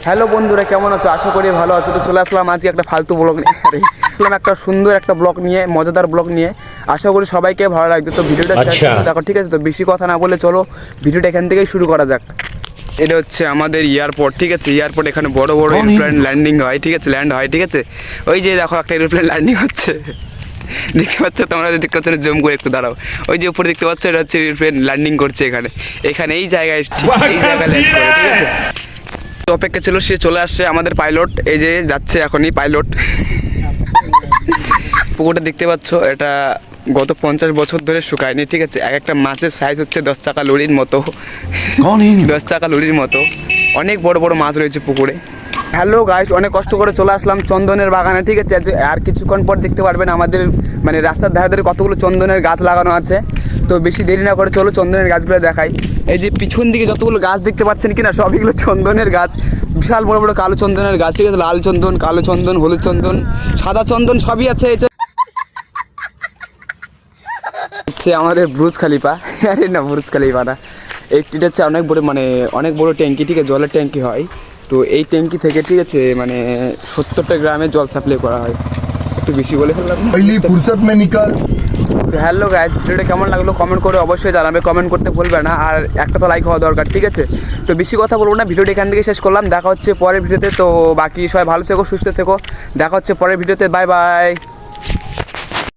Hello বন্ধুরা, কেমন আছো? আশা করি ভালো আছো। তো চলে আসলাম আজকে একটা ফালতু ব্লগ নিয়ে, একটা সুন্দর একটা ব্লগ নিয়ে, মজাদার ব্লগ নিয়ে। আশা করি সবাইকে ভালো লাগবে। তো ভিডিওটা দেখো, ঠিক আছে? তো বেশি কথা না বলে চলো ভিডিওটা এখান থেকেই শুরু করা যাক। এটা হচ্ছে আমাদের এয়ারপোর্ট, ঠিক আছে? এয়ারপোর্ট, এখানে বড় বড় এরোপ্লেন ল্যান্ডিং হয়, ঠিক আছে? ল্যান্ড হয়, ঠিক আছে? ওই যে দেখো একটা এরোপ্লেন ল্যান্ডিং হচ্ছে, দেখতে পাচ্ছ তোমরা? দেখতে পাচ্ছ না? জুম করে একটু দাঁড়াও। ওই যে উপরে দেখতে পাচ্ছ, এটা হচ্ছে এরোপ্লেন ল্যান্ডিং করছে এখানে এই জায়গায়, ঠিক এই জায়গায় ল্যান্ড করে, ঠিক আছে? অপেক্ষা ছিল, সে চলে আসছে আমাদের পাইলট। এই যে যাচ্ছে এখনই পাইলট। পুকুরটা দেখতে পাচ্ছ, এটা গত 50 বছর ধরে শুকায়নি, ঠিক আছে? এক একটা মাছের সাইজ হচ্ছে 10 চাকা লরির মতো, 10 চাকা লরির মতো। অনেক বড় বড় মাছ রয়েছে পুকুরে। হ্যালো গাইস, অনেক কষ্ট করে চলে আসলাম চন্দনের বাগানে, ঠিক আছে? আর কিছুক্ষণ পর দেখতে পারবেন আমাদের মানে রাস্তার ধারে ধারে কতগুলো চন্দনের গাছ লাগানো আছে। তো বেশি দেরি না করে চলো চন্দনের গাছগুলো দেখাই। এই যে পিছন দিকে যতগুলো গাছ দেখতে পাচ্ছেন কিনা, সবইগুলো চন্দনের গাছ। বিশাল বড় বড় কালো চন্দনের গাছ, ঠিক আছে? লাল চন্দন, কালো চন্দন, হলুদ চন্দন, সাদা চন্দন সবই আছে। হচ্ছে আমাদের বুর্জ খলিফা। আরে না, বুর্জ খলিফা না, এটা হচ্ছে অনেক বড়, মানে অনেক বড় ট্যাঙ্কি, ঠিক আছে? জলের ট্যাঙ্কি হয়। তো এই ট্যাঙ্কি থেকে, ঠিক আছে, মানে 70টা গ্রামে জল সাপ্লাই করা হয়। একটু বেশি বলে ফেললাম। ফুরসত মে নিকাল। তো হ্যালো গাইস, ভিডিওটা কেমন লাগলো কমেন্ট করে অবশ্যই জানাবে। কমেন্ট করতে ভুলবে না, আর একটা তো লাইক হওয়া দরকার, ঠিক আছে? তো বেশি কথা বলবো না, ভিডিওটা এখান থেকে শেষ করলাম। দেখা হচ্ছে পরের ভিডিওতে। তো বাকি সবাই ভালো থেকো, সুস্থ থেকো। দেখা হচ্ছে পরের ভিডিওতে। Bye bye.